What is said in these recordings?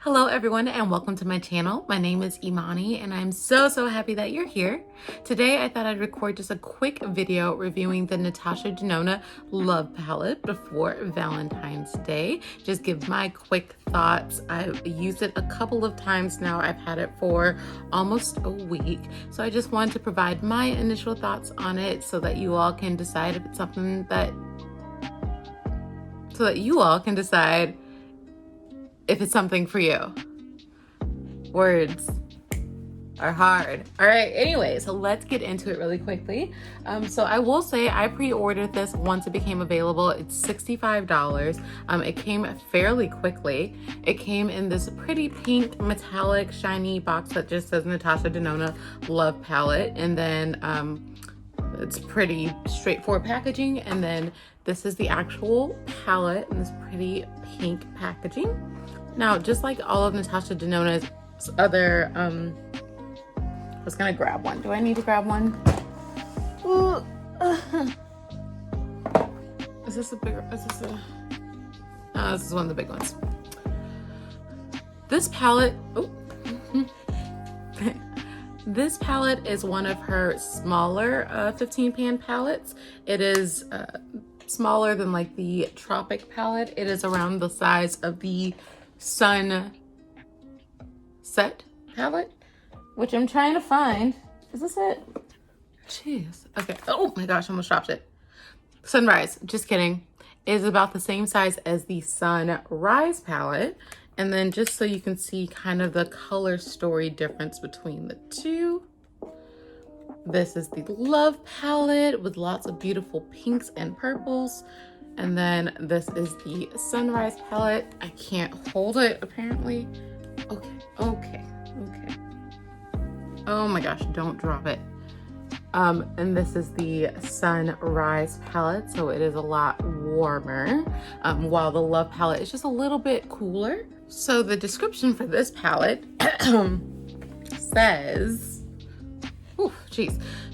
Hello everyone and welcome to my channel. My name is Imani and I'm so happy that you're here. Today I thought I'd record just a quick video reviewing the Natasha Denona Love Palette before Valentine's Day. Just give my quick thoughts. I've used it a couple of times now. I've had it for almost a week. So I just wanted to provide my initial thoughts on it so that you all can decide if it's something that if it's something for you. Words are hard. All right, anyway, so let's get into it really quickly. So I will say I pre-ordered this once it became available. It's $65. It came fairly quickly. It came in this pretty pink metallic shiny box that just says Natasha Denona Love Palette. And then it's pretty straightforward packaging. And then this is the actual palette in this pretty pink packaging. Now, just like all of Natasha Denona's other, I was gonna grab one. Do I need to grab one? Is this a bigger, is this a, no, this is one of the big ones. This palette, this palette is one of her smaller 15 pan palettes. It is smaller than like the Tropic palette. It is around the size of the Sunset palette, which I'm trying to find. Is this it? Jeez. Okay. Oh my gosh, I almost dropped it. Sunrise. Just kidding. It is about the same size as the Sunrise palette. And then just so you can see kind of the color story difference between the two. This is the Love palette with lots of beautiful pinks and purples. And then this is the Sunrise palette. I can't hold it apparently. Okay. Oh my gosh, don't drop it. And this is the Sunrise palette, so it is a lot warmer, while the Love palette is just a little bit cooler. So the description for this palette says,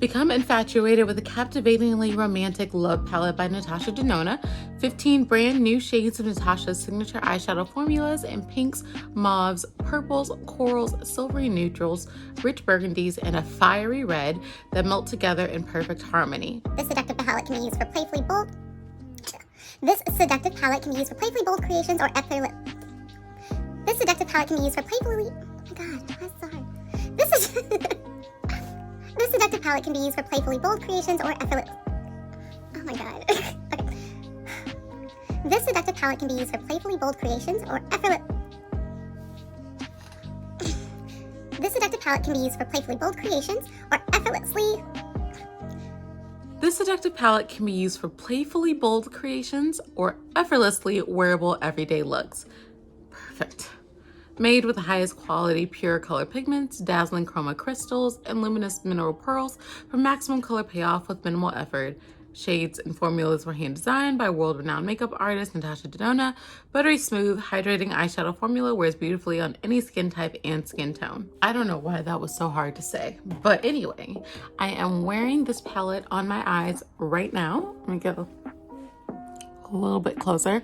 become infatuated with a captivatingly romantic love palette by Natasha Denona. 15 brand new shades of Natasha's signature eyeshadow formulas in pinks, mauves, purples, corals, silvery neutrals, rich burgundies, and a fiery red that melt together in perfect harmony. This seductive palette can be used for playfully bold. This seductive palette can be used for playfully bold creations or effortless. This seductive palette can be used for playfully. Oh my god, that's so hard. This seductive palette can be used for playfully bold creations or effortless. Oh my god. Okay. This seductive palette can be used for playfully bold creations or effortless. This seductive palette can be used for playfully bold creations or effortlessly. This seductive palette can be used for playfully bold creations or effortlessly wearable everyday looks. Perfect. Made with the highest quality pure color pigments, dazzling chroma crystals, and luminous mineral pearls for maximum color payoff with minimal effort. Shades and formulas were hand designed by world-renowned makeup artist Natasha Denona. Buttery smooth, hydrating eyeshadow formula wears beautifully on any skin type and skin tone. I don't know why that was so hard to say, but anyway, I am wearing this palette on my eyes right now. Let me get a little bit closer.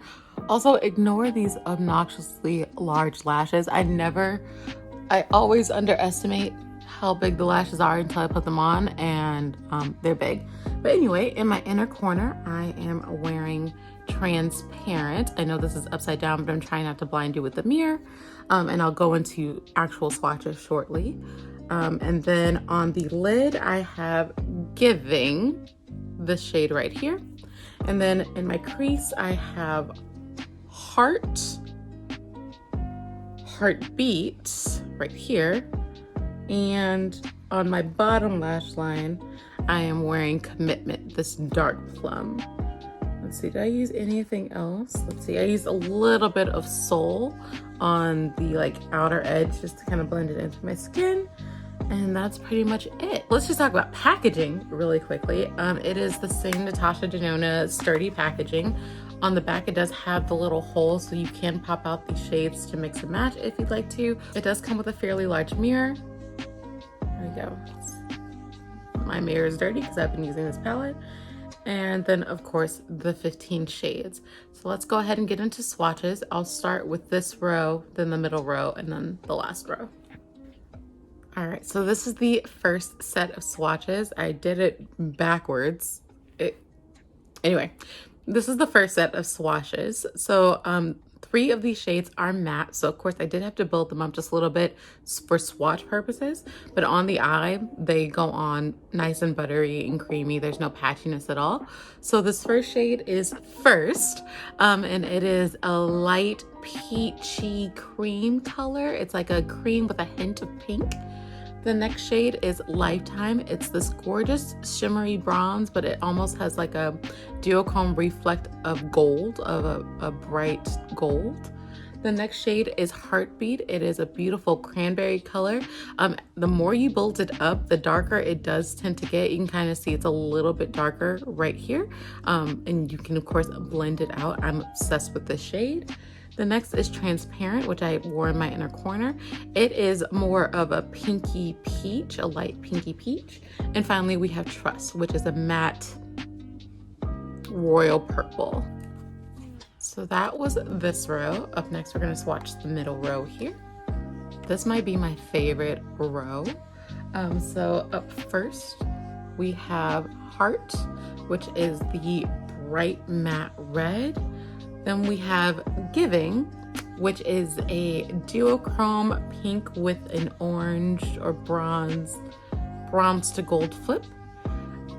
Also, ignore these obnoxiously large lashes. I always underestimate how big the lashes are until I put them on, and they're big. But anyway, in my inner corner, I am wearing transparent. I know this is upside down, but I'm trying not to blind you with the mirror. And I'll go into actual swatches shortly. And then on the lid, I have Giving, this shade right here. And then in my crease, I have Heartbeat right here. And on my bottom lash line, I am wearing Commitment, this dark plum. Let's see, did I use anything else? Let's see, I used a little bit of Soul on the like outer edge just to kind of blend it into my skin. And that's pretty much it. Let's just talk about packaging really quickly. It is the same Natasha Denona sturdy packaging. On the back, it does have the little hole so you can pop out these shades to mix and match if you'd like to. It does come with a fairly large mirror. There we go. My mirror is dirty because I've been using this palette. And then of course the 15 shades. So let's go ahead and get into swatches. I'll start with this row, then the middle row, and then the last row. All right, so this is the first set of swatches. I did it backwards. Anyway, this is the first set of swatches. So 3 of these shades are matte. So of course I did have to build them up just a little bit for swatch purposes, but on the eye, they go on nice and buttery and creamy. There's no patchiness at all. So this first shade is First, and it is a light peachy cream color. It's like a cream with a hint of pink. The next shade is Lifetime. It's this gorgeous shimmery bronze, but it almost has like a duochrome reflect of gold, of a bright gold. The next shade is Heartbeat. It is a beautiful cranberry color. The more you build it up, the darker it does tend to get. You can kind of see it's a little bit darker right here. And you can of course blend it out. I'm obsessed with this shade. The next is Transparent, which I wore in my inner corner. It is more of a pinky peach, a light pinky peach. And finally, we have Trust, which is a matte royal purple. So that was this row. Up next, we're gonna swatch the middle row here. This might be my favorite row. So up first, we have Heart, which is the bright matte red. Then we have Giving, which is a duochrome pink with an orange or bronze to gold flip.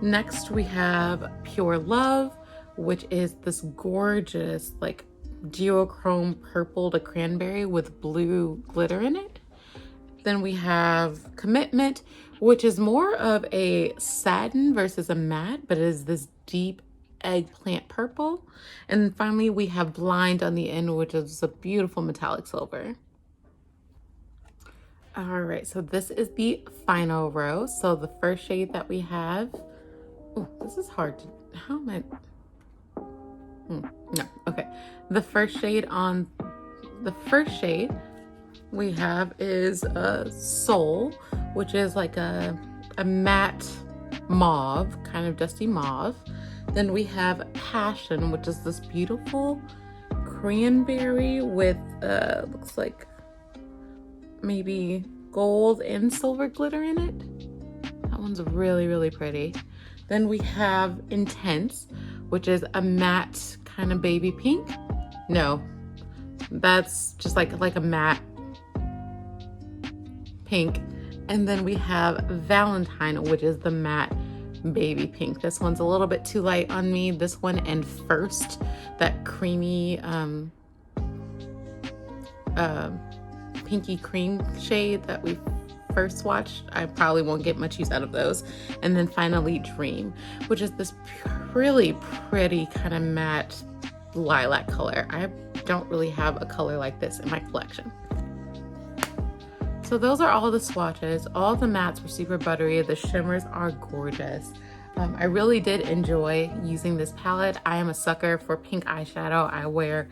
Next we have Pure Love, which is this gorgeous like duochrome purple to cranberry with blue glitter in it. Then we have Commitment, which is more of a satin versus a matte, but it is this deep eggplant purple. And finally we have Blind on the end, which is a beautiful metallic silver. All right, so this is the final row. So the first shade that we have, oh, this is hard to, how am I, no, okay. The first shade we have is Soul, which is like a matte mauve, kind of dusty mauve. Then we have Passion, which is this beautiful cranberry with looks like maybe gold and silver glitter in it. That one's really, really pretty. Then we have Intense, which is a matte kind of baby pink. No, that's just like a matte pink. And then we have Valentine, which is the matte baby pink. This one's a little bit too light on me. This one and First, that creamy pinky cream shade that we first watched, I probably won't get much use out of those. And then finally Dream, which is this really pretty kind of matte lilac color. I don't really have a color like this in my collection. So those are all the swatches. All the mattes were super buttery. The shimmers are gorgeous. I really did enjoy using this palette. I am a sucker for pink eyeshadow. I wear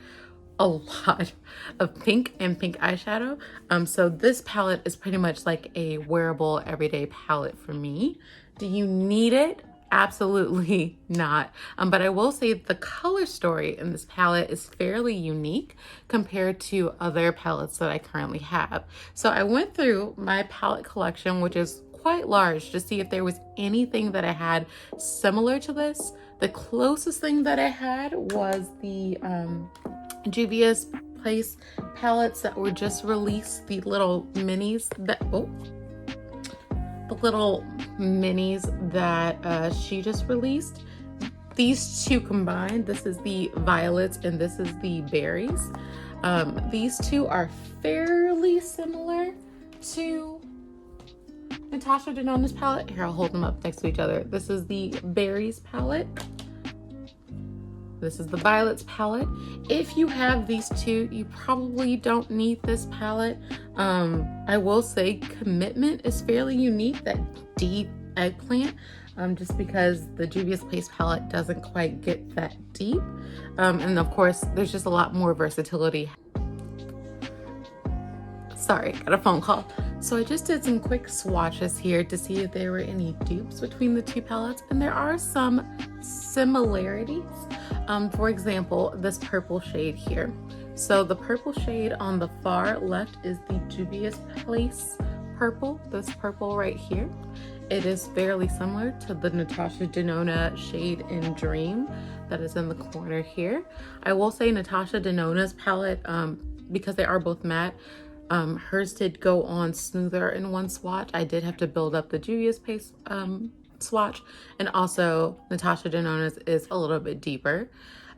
a lot of pink and pink eyeshadow. So this palette is pretty much like a wearable everyday palette for me. Do you need it? Absolutely not. But I will say the color story in this palette is fairly unique compared to other palettes that I currently have. So I went through my palette collection, which is quite large, to see if there was anything that I had similar to this. The closest thing that I had was the Juvia's Place palettes that were just released, the little minis that, she just released. These two combined, this is the violets and this is the berries. These two are fairly similar to Natasha Denona's palette. Here, I'll hold them up next to each other. This is the berries palette. This is the violets palette. If you have these two, you probably don't need this palette. I will say Commitment is fairly unique, that deep eggplant, just because the Juvia's Place palette doesn't quite get that deep. And of course, there's just a lot more versatility. Sorry, got a phone call. So I just did some quick swatches here to see if there were any dupes between the two palettes, and there are some similarities. For example, this purple shade here. So the purple shade on the far left is the Juvia's Place purple, this purple right here. It is fairly similar to the Natasha Denona shade in Dream that is in the corner here. I will say Natasha Denona's palette, because they are both matte, hers did go on smoother in one swatch. I did have to build up the Juvia's Place swatch, and also Natasha Denona's is a little bit deeper.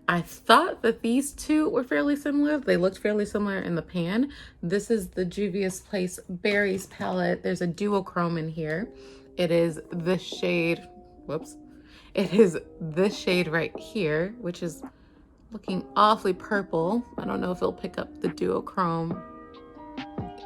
I thought that these two were fairly similar. They looked fairly similar in the pan. This is the Juvia's Place Berries palette. There's a duochrome in here. It is this shade, whoops. It is this shade right here, which is looking awfully purple. I don't know if it'll pick up the duochrome,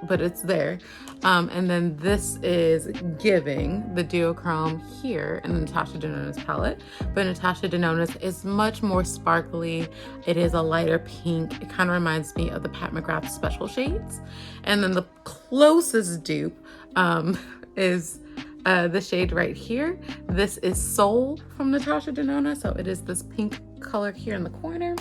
but it's there. And then this is giving the duochrome here in Natasha Denona's palette, but Natasha Denona's is much more sparkly. It is a lighter pink. It kind of reminds me of the Pat McGrath special shades. And then the closest dupe is the shade right here. This is Soul from Natasha Denona, so it is this pink color here in the corner,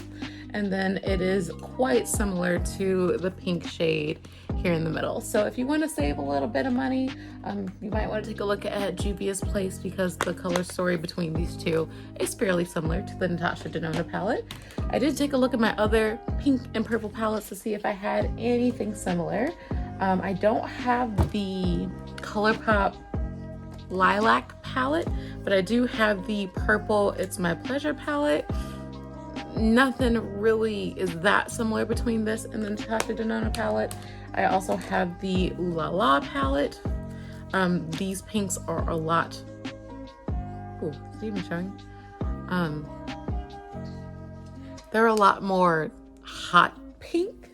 and then it is quite similar to the pink shade here in the middle. So if you want to save a little bit of money, you might want to take a look at Juvia's Place, because the color story between these two is fairly similar to the Natasha Denona palette. I did take a look at my other pink and purple palettes to see if I had anything similar. I don't have the ColourPop Lilac palette, but I do have the purple It's My Pleasure palette. Nothing really is that similar between this and the Natasha Denona palette. I also have the Ooh La La palette. These pinks are a lot, oh, it's even showing. They're a lot more hot pink.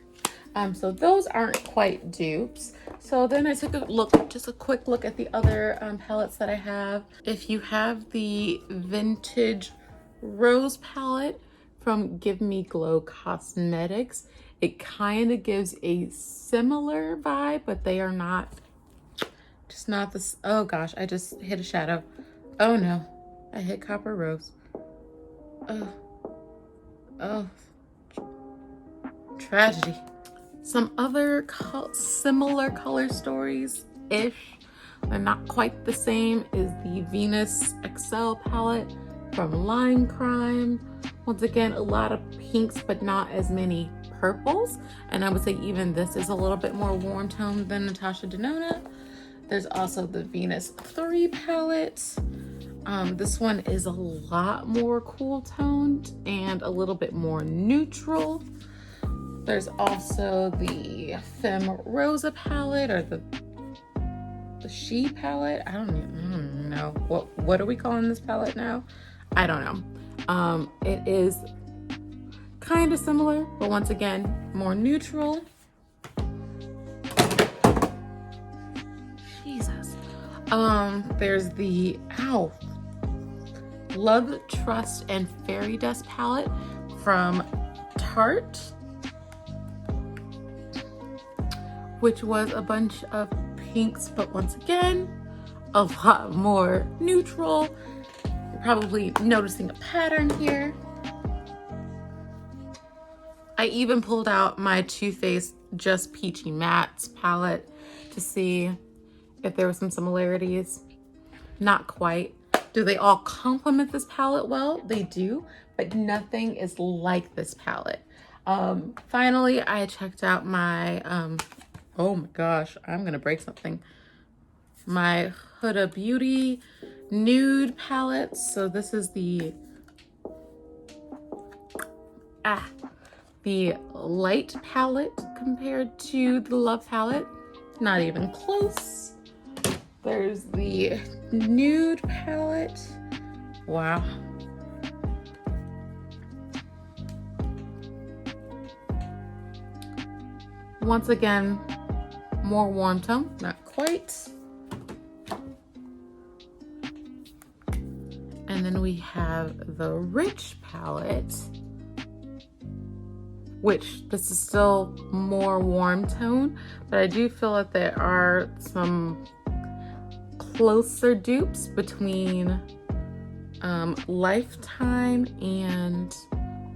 So those aren't quite dupes. So then I took a look, just a quick look at the other palettes that I have. If you have the Vintage Rose palette from Give Me Glow Cosmetics, it kind of gives a similar vibe, but they are not, just not this. Oh gosh, I just hit a shadow. Oh no, I hit Copper Rose. Oh, tragedy. Some other similar color stories-ish, they're not quite the same, is the Venus XL palette from Line Crime. Once again, a lot of pinks, but not as many purples. And I would say even this is a little bit more warm toned than Natasha Denona. There's also the Venus 3 palette. This one is a lot more cool toned and a little bit more neutral. There's also the Femme Rosa palette, or the She palette. I don't even know. What are we calling this palette now? I don't know. It is kind of similar, but once again, more neutral. Jesus. There's the Love, Trust, and Fairy Dust palette from Tarte, which was a bunch of pinks, but once again, a lot more neutral. You're probably noticing a pattern here. I even pulled out my Too Faced Just Peachy Mattes palette to see if there were some similarities. Not quite. Do they all complement this palette well? They do, but nothing is like this palette. Finally, I checked out my, oh my gosh, I'm gonna break something. My Huda Beauty nude palette. So this is the light palette compared to the Love palette. Not even close. There's the nude palette. Wow. Once again, more warm tone, not quite. And then we have the Rich palette, which this is still more warm tone, but I do feel that there are some closer dupes between Lifetime and,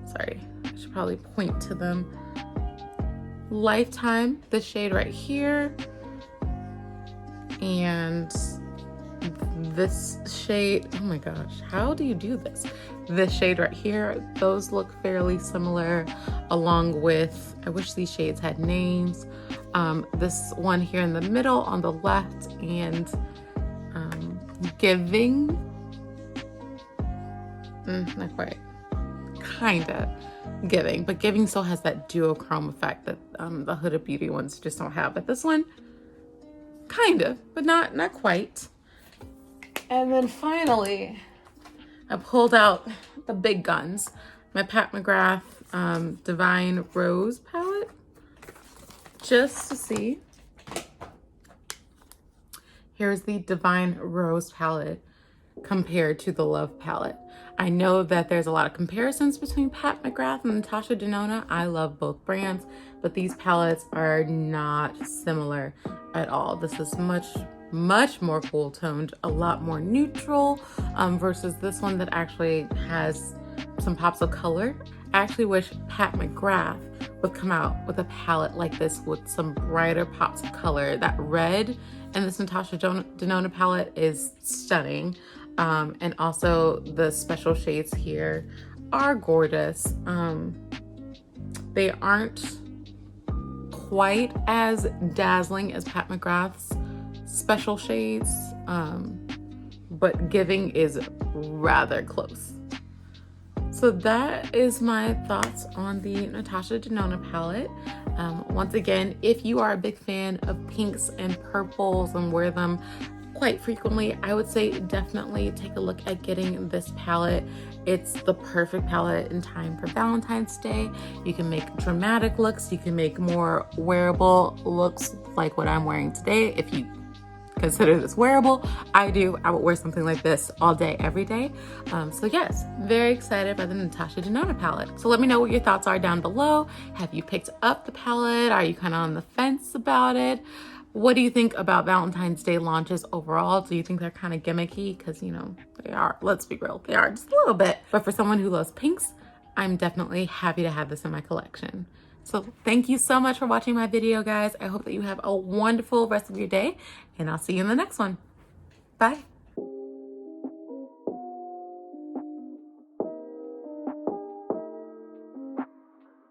sorry, I should probably point to them. Lifetime, this shade right here, and this shade, oh my gosh, how do you do this? This shade right here, those look fairly similar, along with, I wish these shades had names. This one here in the middle on the left, and Giving, not quite, kinda Giving, but Giving still has that duochrome effect that the Huda Beauty ones just don't have. But this one, kind of, but not quite. And then finally, I pulled out the big guns, my Pat McGrath Divine Rose palette, just to see. Here's the Divine Rose palette compared to the Love palette. I know that there's a lot of comparisons between Pat McGrath and Natasha Denona. I love both brands, but these palettes are not similar at all. This is much more cool toned, a lot more neutral, versus this one that actually has some pops of color. I actually wish Pat McGrath would come out with a palette like this with some brighter pops of color. That red in this Natasha Denona palette is stunning. And also the special shades here are gorgeous. They aren't quite as dazzling as Pat McGrath's special shades, but Giving is rather close. So that is my thoughts on the Natasha Denona palette. Once again, if you are a big fan of pinks and purples and wear them quite frequently, I would say definitely take a look at getting this palette. It's the perfect palette in time for Valentine's Day. You can make dramatic looks, you can make more wearable looks like what I'm wearing today. If you consider this wearable, I do. I would wear something like this all day, every day. So yes, very excited by the Natasha Denona palette. So let me know what your thoughts are down below. Have you picked up the palette? Are you kind of on the fence about it? What do you think about Valentine's Day launches overall? Do you think they're kind of gimmicky? Because, you know, they are. Let's be real. They are just a little bit. But for someone who loves pinks, I'm definitely happy to have this in my collection. So thank you so much for watching my video, guys. I hope that you have a wonderful rest of your day, and I'll see you in the next one. Bye.